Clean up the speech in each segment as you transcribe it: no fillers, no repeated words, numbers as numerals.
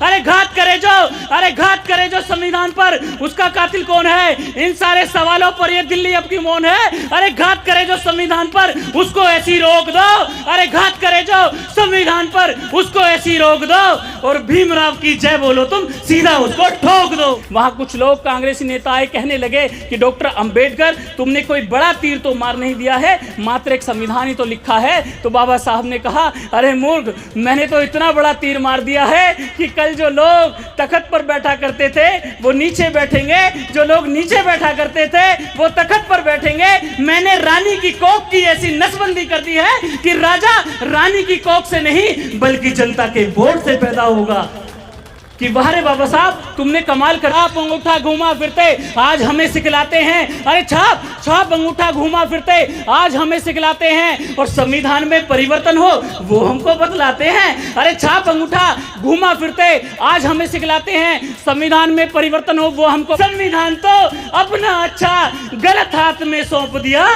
अरे घात करे जो संविधान पर, उसका कातिल कौन है? इन सारे सवालों पर ये दिल्ली अब की मौन है। अरे घात करे जो संविधान पर, उसको ऐसी रोक दो। अरे घात करे जो संविधान पर, उसको ऐसी रोक दो और भीमराव की जय बोलो तुम, सीधा उसको ठोक दो। वहां कुछ लोग कांग्रेसी नेता आए, कहने लगे कि डॉक्टर अंबेडकर तुमने कोई बड़ा तीर तो मार नहीं दिया है, मात्र एक संविधान ही तो लिखा है। तो बाबा साहब ने कहा, अरे मूर्ख, मैंने तो इतना बड़ा तीर मार दिया है कि कल जो लोग तख्त पर बैठा करते थे वो नीचे बैठेंगे, जो लोग नीचे बैठा करते थे वो तख्त पर बैठेंगे। मैंने रानी की कोख की ऐसी नसबंदी कर दी है कि राजा रानी की कोख से नहीं बल्कि जनता के वोट से पैदा होगा। कि वाह रे बाबा साहब, तुमने कमाल करा। आप अंगूठा घूमा फिरते आज हमें सिखलाते हैं। अरे छाप अंगूठा घूमा फिरते आज हमें सिखलाते हैं, और संविधान में परिवर्तन हो वो हमको बतलाते हैं। अरे छाप अंगूठा घूमा फिरते आज हमें सिखलाते हैं, संविधान में परिवर्तन हो वो हमको। संविधान तो अपना अच्छा गलत हाथ में सौंप दिया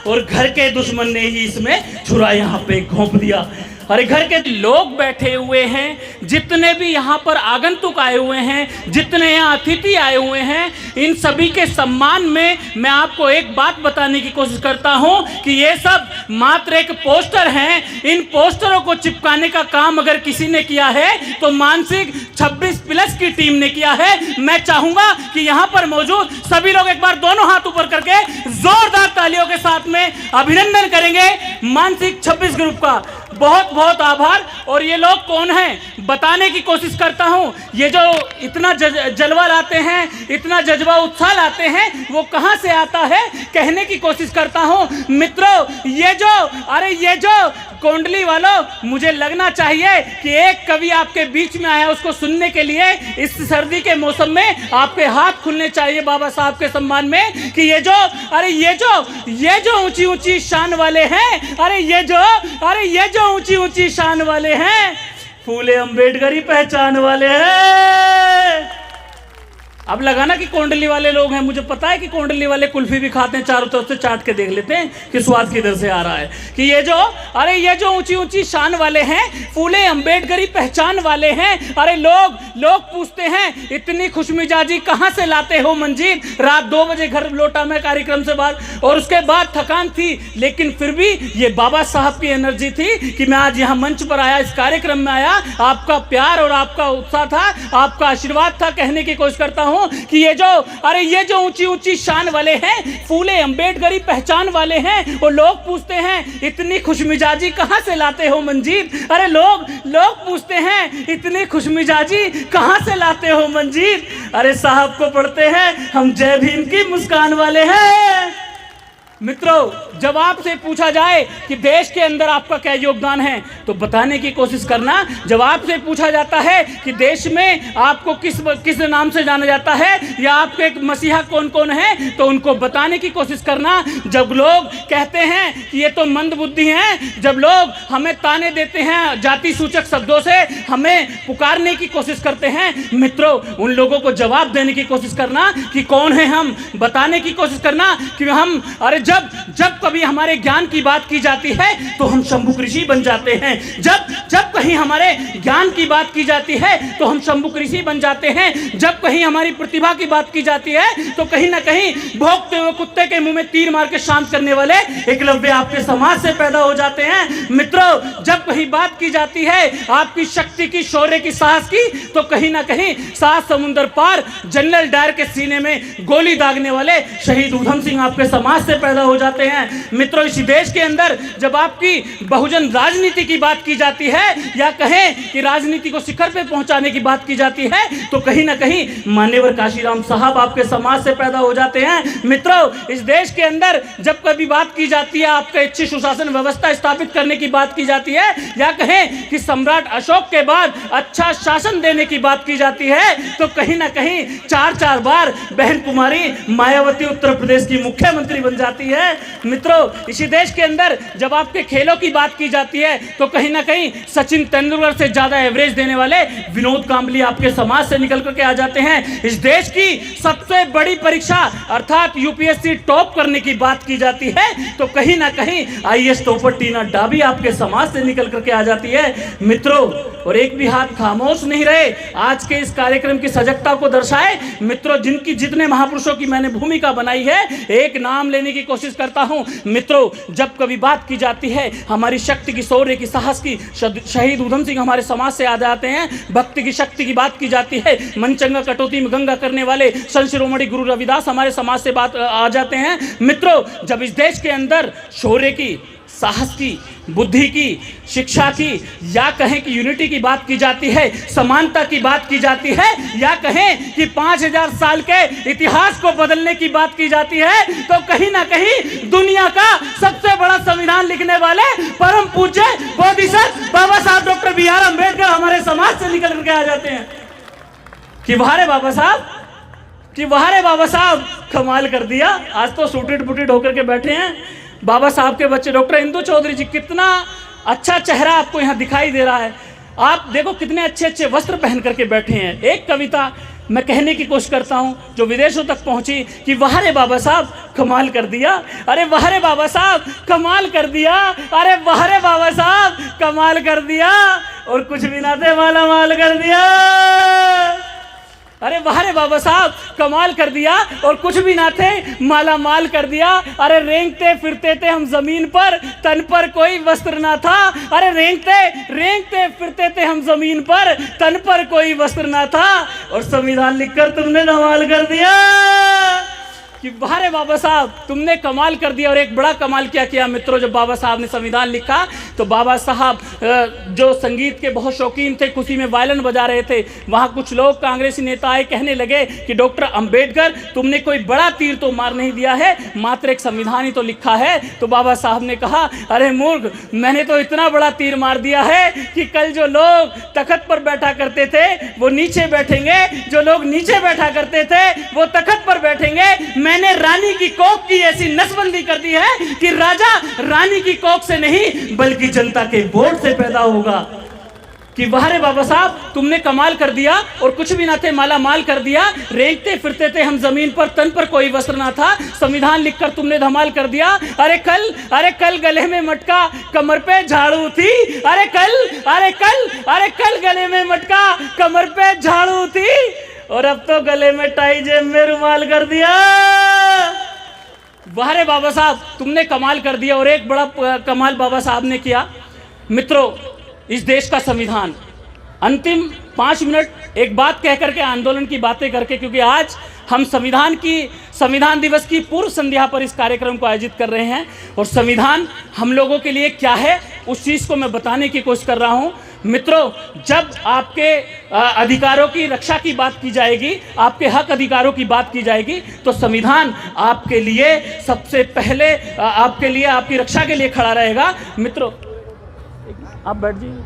और घर के दुश्मन ने ही इसमें छुरा यहाँ पे घोंप दिया। अरे घर के लोग बैठे हुए हैं, जितने भी यहाँ पर आगंतुक आए हुए हैं, जितने यहाँ अतिथि आए हुए हैं, इन सभी के सम्मान में मैं आपको एक बात बताने की कोशिश करता हूँ कि ये सब मात्र एक पोस्टर हैं। इन पोस्टरों को चिपकाने का काम अगर किसी ने किया है तो मानसिक 26+ की टीम ने किया है। मैं चाहूंगा कि यहाँ पर मौजूद सभी लोग एक बार दोनों हाथ ऊपर करके जोरदार तालियों के साथ में अभिनंदन करेंगे मानसिक 26 ग्रुप का। बहुत बहुत आभार। और ये लोग कौन हैं बताने की कोशिश करता हूं। ये जो इतना जलवा लाते हैं, इतना जज्बा उत्साह लाते हैं, वो कहां से आता है कहने की कोशिश करता हूं। मित्रों, ये जो कोंडली वालों, मुझे लगना चाहिए कि एक कवि आपके बीच में आया, उसको सुनने के लिए इस सर्दी के मौसम में आपके हाथ खुलने चाहिए बाबा साहब के सम्मान में कि ये जो ऊंची ऊंची शान वाले हैं, अरे ये जो ऊंची ऊंची शान वाले हैं, फूले अंबेडकरी पहचान वाले हैं। अब लगाना कि कोंडली वाले लोग हैं, मुझे पता है कि कोंडली वाले कुल्फी भी खाते हैं, चारों तरफ से चाट के देख लेते हैं कि स्वाद किधर से आ रहा है। कि ये जो ऊंची ऊंची शान वाले हैं, फूले अंबेडकरी पहचान वाले हैं। अरे लोग पूछते हैं, इतनी खुशमिजाजी कहां से लाते हो मंजीत? रात 2 बजे घर लौटा मैं कार्यक्रम से बाद, और उसके बाद थकान थी, लेकिन फिर भी ये बाबा साहब की एनर्जी थी कि मैं आज यहाँ मंच पर आया, इस कार्यक्रम में आया। आपका प्यार और आपका उत्साह था, आपका आशीर्वाद था। कहने की कोशिश करता हूं कि ये जो ऊंची ऊंची शान वाले हैं, फूले अंबेडकरी पहचान वाले हैं, और लोग पूछते हैं इतनी खुशमिजाजी कहां से लाते हो मंजीत? अरे लोग पूछते हैं इतनी खुशमिजाजी कहां से लाते हो मंजीत? अरे साहब को पढ़ते हैं हम, जय भीम की मुस्कान वाले हैं। मित्रों, जब आपसे पूछा जाए कि देश के अंदर आपका क्या योगदान है तो बताने की कोशिश करना। जब आपसे पूछा जाता है कि देश में आपको किस नाम से जाना जाता है या आपके मसीहा कौन कौन है तो उनको बताने की कोशिश करना। जब लोग कहते हैं कि ये तो मंदबुद्धि हैं, जब लोग हमें ताने देते हैं, जाति सूचक शब्दों से हमें पुकारने की कोशिश करते हैं, मित्रों उन लोगों को जवाब देने की कोशिश करना कि कौन है हम, बताने की कोशिश करना कि हम, अरे जब कभी हमारे ज्ञान की बात की जाती है तो हम शंभुक ऋषि बन जाते हैं। जब कहीं हमारे ज्ञान की बात की जाती है तो हम शंभुक ऋषि बन जाते हैं। जब कहीं हमारी प्रतिभा की बात की जाती है तो कहीं ना कहीं भौंकते हुए कुत्ते के मुंह में तीर मार के शांत करने वाले एकलव्य आपके समाज से पैदा हो जाते हैं। मित्रों, जब कहीं बात की जाती है आपकी शक्ति की, शौर्य की, साहस की, तो कहीं ना कहीं 7 समुंदर पार जनरल डायर के सीने में गोली दागने वाले शहीद उधम सिंह आपके समाज से पैदा हो जाते हैं। मित्रों, इसी देश के अंदर जब आपकी बहुजन राजनीति की बात की जाती है या कहें कि राजनीति को शिखर पे पहुंचाने की बात की जाती है तो कहीं ना कहीं मान्यवर काशीराम साहब आपके समाज से पैदा हो जाते हैं। मित्रों, इस देश के अंदर जब कभी बात की जाती है, आपके अच्छी सुशासन व्यवस्था स्थापित करने की बात की जाती है या कहें कि सम्राट अशोक के बाद अच्छा शासन देने की बात की जाती है तो कहीं ना कहीं 4 बार बहन कुमारी मायावती उत्तर प्रदेश की मुख्यमंत्री बन जाती जाती है। मित्रों, इसी देश के अंदर जब आपके खेलों की बात की जाती है तो कहीं ना कहीं सचिन तेंदुलकर से ज्यादा एवरेज देने वाले विनोद कांबली आपके समाज से निकल करके आ जाते हैं। इस देश की सबसे बड़ी परीक्षा अर्थात यूपीएससी टॉप करने की बात की जाती है तो कहीं ना कहीं आईएएस टॉपर टीना डाबी आपके समाज से निकल करके आ जाती है। मित्रों, और एक भी हाथ खामोश नहीं रहे, आज के इस कार्यक्रम की सजगता को दर्शाए। मित्रों, जिनकी जितने महापुरुषों की मैंने भूमिका बनाई है, एक नाम लेने की कोशिश करता हूं। मित्रों, जब कभी बात की जाती है हमारी शक्ति की, शौर्य की, साहस की, शहीद उधम सिंह हमारे समाज से आ जाते हैं। भक्ति की, शक्ति की बात की जाती है, मनचंगा कटौती में गंगा करने वाले संत शिरोमणि गुरु रविदास हमारे समाज से बात आ जाते हैं। मित्रों, जब इस देश के अंदर शौर्य की, साहस की, बुद्धि की, शिक्षा की, या कहें कि यूनिटी की बात की जाती है, समानता की बात की जाती है, या कहें कि 5000 साल के इतिहास को बदलने की बात की जाती है, तो कहीं ना कहीं दुनिया का सबसे बड़ा संविधान लिखने वाले परम पूज्य बोधिसत्व बाबा साहब डॉक्टर बी आर अम्बेडकर हमारे समाज से निकल करके आ जाते हैं। कि वाह रे बाबा साहब, कि वाह रे बाबा साहब, कमाल कर दिया। आज तो सूटेड बुटेड होकर के बैठे हैं बाबा साहब के बच्चे। डॉक्टर इंदु चौधरी जी, कितना अच्छा चेहरा आपको यहाँ दिखाई दे रहा है। आप देखो कितने अच्छे अच्छे वस्त्र पहन करके बैठे हैं। एक कविता मैं कहने की कोशिश करता हूँ जो विदेशों तक पहुँची कि वाह रे बाबा साहब, कमाल कर दिया। अरे वाह रे बाबा साहब, कमाल कर दिया। अरे वाह रे बाबा साहब, कमाल कर दिया। और कुछ भी ना थे, माला माल कर दिया। अरे वाह रे बाबा साहब, कमाल कर दिया। और कुछ भी ना थे, माला माल कर दिया। अरे रेंगते फिरते थे हम जमीन पर, तन पर कोई वस्त्र ना था। अरे रेंगते फिरते थे हम जमीन पर, तन पर कोई वस्त्र ना था। और संविधान लिखकर तुमने धमाल कर दिया। कि वाह रे बाबा साहब, तुमने कमाल कर दिया। और एक बड़ा कमाल क्या किया मित्रों, जब बाबा साहब ने संविधान लिखा तो बाबा साहब जो संगीत के बहुत शौकीन थे, खुशी में वायलिन बजा रहे थे। वहाँ कुछ लोग कांग्रेसी नेता आए, कहने लगे कि डॉक्टर अंबेडकर, तुमने कोई बड़ा तीर तो मार नहीं दिया है, मात्र एक संविधान ही तो लिखा है। तो बाबा साहब ने कहा, अरे मूर्ख, मैंने तो इतना बड़ा तीर मार दिया है कि कल जो लोग तख्त पर बैठा करते थे वो नीचे बैठेंगे, जो लोग नीचे बैठा करते थे वो तख्त पर बैठेंगे। मैंने रानी की कोख की ऐसी नसबंदी कर दी है कि राजा रानी की कोख से नहीं बल्कि जनता के वोट से पैदा होगा। कि वाह रे बाबा साहब, तुमने कमाल कर दिया। और कुछ भी ना थे, माला माल कर दिया। रेंगते फिरते थे हम जमीन पर, तन पर कोई वस्त्र ना था। संविधान लिखकर तुमने धमाल कर दिया। अरे कल गले में मटका, कमर पे झाड़ू थी। अरे कल गले में मटका, कमर पे झाड़ू थी। और अब तो गले में टाई, जेब में रुमाल कर दिया। वाह रे बाबा साहब, तुमने कमाल कर दिया। और एक बड़ा कमाल बाबा साहब ने किया मित्रों, इस देश का संविधान अंतिम 5 मिनट एक बात कह करके, आंदोलन की बातें करके, क्योंकि आज हम संविधान दिवस की पूर्व संध्या पर इस कार्यक्रम को आयोजित कर रहे हैं। और संविधान हम लोगों के लिए क्या है उस चीज़ को मैं बताने की कोशिश कर रहा हूँ। मित्रों, जब आपके अधिकारों की रक्षा की बात की जाएगी, आपके हक अधिकारों की बात की जाएगी, तो संविधान आपके लिए सबसे पहले आपके लिए, आपकी रक्षा के लिए खड़ा रहेगा। मित्रों, आप बैठ जाइए।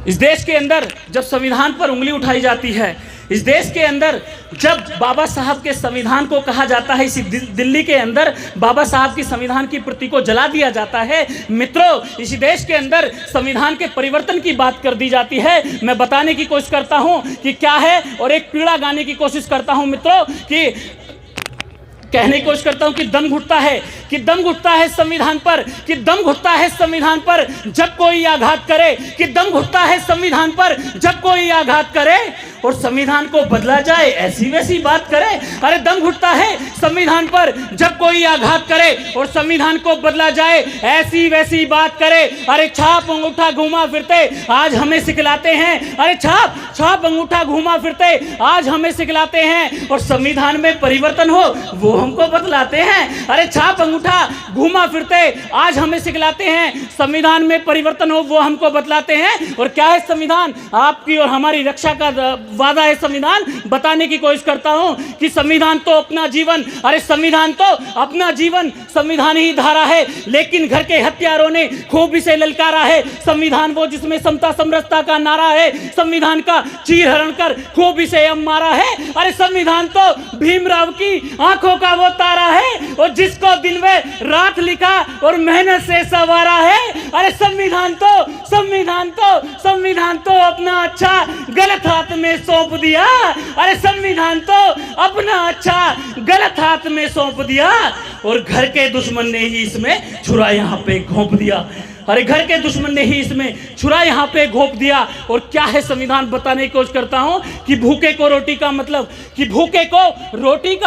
इस देश के अंदर जब संविधान पर उंगली उठाई जाती है, इस देश के अंदर जब बाबा साहब के संविधान को कहा जाता है, इसी दिल्ली के अंदर बाबा साहब की संविधान की प्रति को जला दिया जाता है। मित्रों, इसी देश के अंदर संविधान के परिवर्तन की बात कर दी जाती है। मैं बताने की कोशिश करता हूं कि क्या है, और एक पीड़ा गाने की कोशिश करता हूं मित्रों, कि कहने की कोशिश करता हूं कि दम घुटता है, कि दम घुटता है संविधान पर, कि दम घुटता है संविधान पर जब कोई आघात करे, कि दम घुटता है संविधान पर जब कोई आघात करे और संविधान को बदला जाए ऐसी वैसी बात करे। अरे दम घुटता है संविधान पर जब कोई आघात करे और संविधान को बदला जाए ऐसी वैसी बात करे। अरे छाप अंगूठा घुमा फिरते आज हमें सिखलाते हैं, अरे छाप अंगूठा घुमा फिरते आज हमें सिखलाते हैं, और संविधान में परिवर्तन हो वो हमको बतलाते हैं। अरे छाप अंगूठा घुमा फिरते आज हमें सिखलाते हैं, संविधान में परिवर्तन हो वो हमको बतलाते हैं। और क्या है संविधान? आपकी और हमारी रक्षा का वादा है संविधान। बताने की कोशिश करता हूं कि संविधान तो अपना जीवन, अरे संविधान तो अपना जीवन, संविधान ही धारा है, लेकिन घर के हत्यारों ने खूब इसे ललकारा है। संविधान वो जिसमें समता समरसता का नारा है, संविधान का चीरहरण कर खूब इसे अब मारा है। अरे संविधान तो भीमराव की आंखों का वो तारा है और जिसको दिन में रात लिखा और मेहनत से संवारा है। अरे संविधान तो अपना अच्छा गलत हाथ में सौंप दिया। अरे संविधान तो अपना अच्छा गलत हाथ में सौंप दिया और घर के दुश्मन ने ही इसमें छुरा यहाँ पे घोंप दिया। अरे घर के दुश्मन ने ही इसमें छुरा यहाँ पे घोंप दिया। और क्या है संविधान बताने की कोशिश करता हूं कि भूखे को रोटी का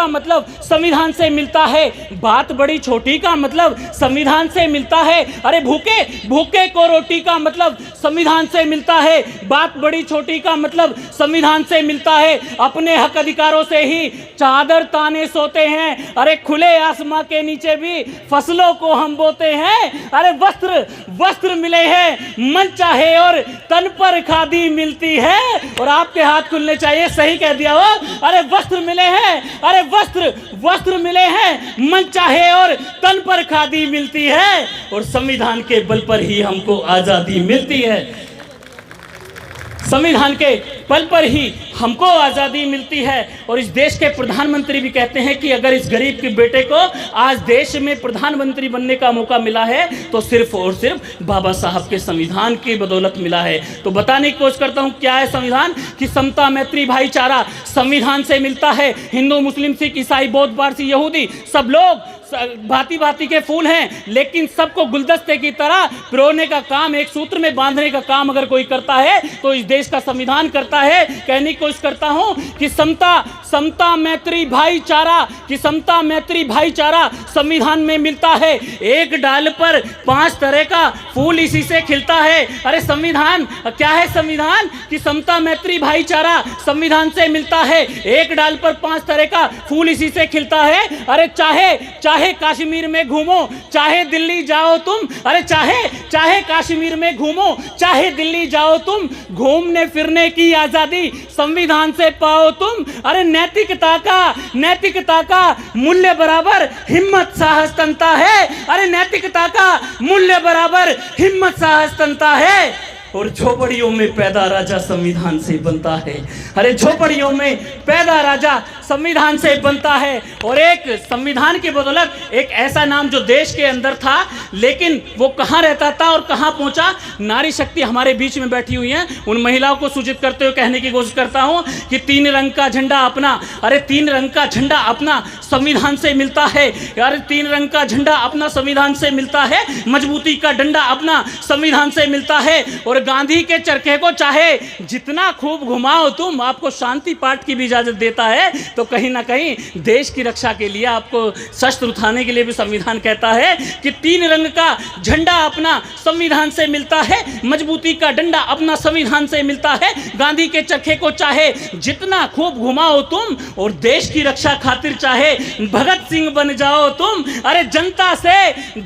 मतलब संविधान से मिलता है। बात बड़ी छोटी का मतलब संविधान से मिलता है। अरे भूखे को रोटी का मतलब संविधान से मिलता है। बात बड़ी छोटी का मतलब संविधान से मिलता है। अपने हक अधिकारों से ही चादर ताने सोते हैं। अरे खुले आसमां के नीचे भी फसलों को हम बोते हैं। अरे वस्त्र मिले हैं मन चाहे और तन पर खादी मिलती है। और आपके हाथ खुलने चाहिए, सही कह दिया हो। अरे वस्त्र मिले हैं, अरे वस्त्र मिले हैं मन चाहे और तन पर खादी मिलती है। और संविधान के बल पर ही हमको आजादी मिलती है। संविधान के बल पर ही हमको आज़ादी मिलती है। और इस देश के प्रधानमंत्री भी कहते हैं कि अगर इस गरीब के बेटे को आज देश में प्रधानमंत्री बनने का मौका मिला है तो सिर्फ और सिर्फ बाबा साहब के संविधान की बदौलत मिला है। तो बताने की कोशिश करता हूँ क्या है संविधान कि समता मैत्री भाईचारा संविधान से मिलता है। हिंदू मुस्लिम सिख ईसाई बौद्ध पारसी यहूदी सब लोग भांति भांति के फूल हैं, लेकिन सबको गुलदस्ते की तरह पिरोने का काम, एक सूत्र में बांधने का काम अगर कोई करता है तो इस देश का संविधान करता है। कहने की कोशिश करता हूं कि समता मैत्री भाईचारा संविधान में मिलता है। एक डाल पर 5 तरह का फूल इसी से खिलता है। अरे संविधान क्या है? संविधान कि समता मैत्री भाईचारा संविधान से मिलता है। एक डाल पर 5 तरह का फूल इसी से खिलता है। अरे चाहे कश्मीर में घूमो, चाहे दिल्ली जाओ तुम, अरे चाहे कश्मीर में घूमो, चाहे दिल्ली जाओ तुम, घूमने फिरने की आजादी संविधान से पाओ तुम। अरे नैतिकता का मूल्य बराबर हिम्मत साहस तनता है। अरे नैतिकता का मूल्य बराबर हिम्मत साहस तनता है। और झोपड़ियों में पैदा राजा संविधान से बनता है। अरे झोपड़ियों में पैदा राजा संविधान से बनता है। और एक संविधान की बदौलत एक ऐसा नाम जो देश के अंदर था लेकिन वो कहाँ रहता था और कहाँ पहुंचा। नारी शक्ति हमारे बीच में बैठी हुई है, उन महिलाओं को सूचित करते हुए कहने की कोशिश करता हूं कि 3 रंग का झंडा अपना, अरे 3 रंग का झंडा अपना संविधान से मिलता है। अरे 3 रंग का झंडा अपना संविधान से मिलता है। मजबूती का डंडा अपना संविधान से मिलता है। और गांधी के चरखे को चाहे जितना खूब घुमाओ तुम, आपको शांति पाठ की भी इजाजत देता है। तो कहीं ना कहीं देश की रक्षा के लिए, आपको शस्त्र उठाने के लिए भी संविधान कहता है कि 3 रंग का झंडा अपना संविधान से मिलता है। मजबूती का डंडा अपना संविधान से मिलता है। गांधी के चरखे को चाहे जितना खूब घुमाओ तुम और देश की रक्षा खातिर चाहे भगत सिंह बन जाओ तुम। अरे जनता से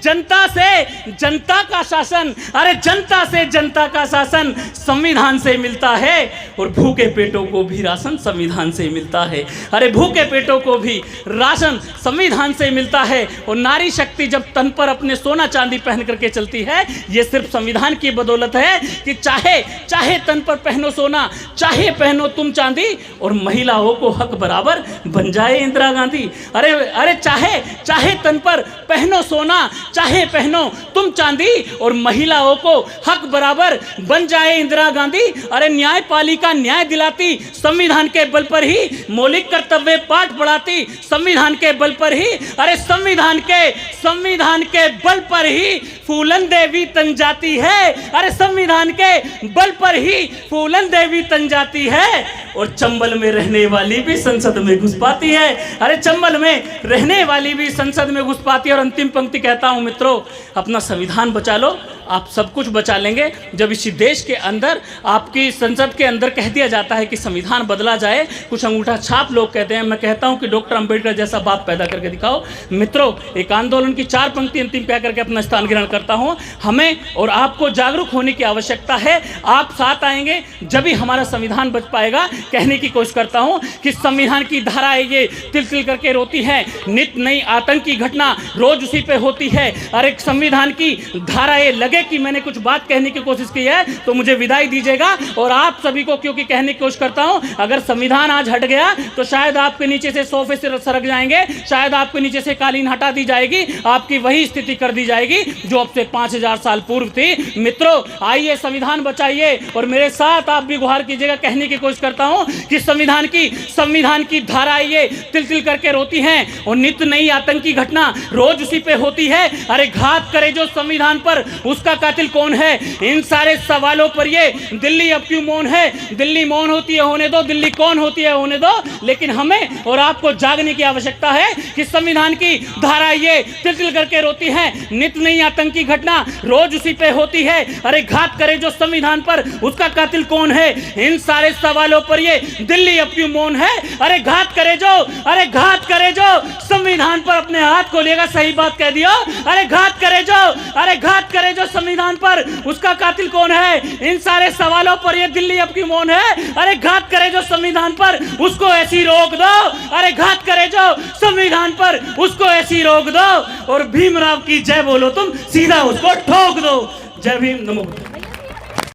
जनता का शासन, अरे जनता से जनता का शासन संविधान से मिलता है। और भूखे पेटों को भी राशन संविधान से मिलता है। अरे भूखे पेटों को भी राशन संविधान से मिलता है। और नारी शक्ति जब तन पर अपने सोना चांदी पहन करके चलती है, ये सिर्फ संविधान की बदौलत है कि चाहे तन पर पहनो सोना, चाहे पहनो तुम चांदी, और महिलाओं को हक बराबर बन जाए इंदिरा गांधी। अरे चाहे तन पर पहनो सोना, चाहे पहनो तुम चांदी, और महिलाओं को हक बराबर बन जाए इंदिरा गांधी। अरे न्यायपालिका न्याय दिलाती संविधान के बल पर ही, मौलिक कर्तव्य पाठ पढ़ाती संविधान के बल पर ही। अरे संविधान के बल पर ही फूलन देवी तन जाती है। अरे संविधान के बल पर ही फूलन देवी तन जाती है। और चंबल में रहने वाली भी संसद में घुस पाती है। अरे चंबल में रहने वाली भी संसद में घुस पाती है। और अंतिम पंक्ति कहता हूं मित्रों, अपना संविधान बचा लो, आप सब कुछ बचा लेंगे। जब इसी देश के अंदर, आपकी संसद के अंदर कह दिया जाता है कि संविधान बदला जाए, कुछ अंगूठा छाप लोग कहते हैं, मैं कहता हूं कि डॉक्टर अंबेडकर जैसा बाप पैदा करके दिखाओ। मित्रों, एक आंदोलन की 4 पंक्ति अंतिम कह करके अपना स्थान ग्रहण करता हूं। हमें और आपको जागरूक होने की आवश्यकता है। आप साथ आएंगे जब ही हमारा संविधान बच पाएगा। कहने की कोशिश करता हूं कि संविधान की धाराएं ये तिल तिल करके रोती है, नित नई आतंकी घटना रोज उसी पे होती है। अरे संविधान की धाराएं लगे कि मैंने कुछ बात कहने की कोशिश की है तो मुझे विदाई दीजिएगा। और आप सभी को क्योंकि कहने की कोशिश करता हूं, अगर संविधान आज हट गया तो शायद आपके नीचे से सोफे से सरक जाएंगे, शायद आपके नीचे से कालीन हटा दी जाएगी, आपकी वही स्थिति कर दी जाएगी जो अब से 5000 साल पूर्व थी। मित्रों, आइए संविधान बचाइए और मेरे साथ आप भी गुहार कीजिएगा। कहने की कोशिश करता हूं कि संविधान की धाराएं ये तिल तिल करके रोती हैं और नित नई आतंकी घटना रोज उसी पे होती है। अरे घात करे जो संविधान पर, उसका कातिल कौन है? इन सारे सवालों पर ये दिल्ली अब क्यों मौन है? दिल्ली मौन होती है होने दो, दिल्ली कौन होती है होने दो, लेकिन हमें और आपको जागने की आवश्यकता है कि संविधान की धारा ये तिल तिल करके रोती है, नित नई आतंकी घटना रोज उसी पे होती है। अरे घात करे जो संविधान पर, उसका कातिल कौन है? इन सारे सवालों पर ये दिल्ली अब क्यों मौन है? अरे घात करे जो संविधान पर, अपने हाथ खोलिएगा, सही बात कह दिया। अरे घात करे जो संविधान पर, उसका कातिल कौन है? इन सारे सवालों पर ये दिल्ली अब क्यों मौन है? अरे घात करे जो संविधान पर, उसको ऐसी रोक दो। अरे घात करे जो संविधान पर, उसको ऐसी रोक दो और भीमराव की जय बोलो तुम, सीधा उसको ठोक दो। जय भीम, नमो बुद्धाय।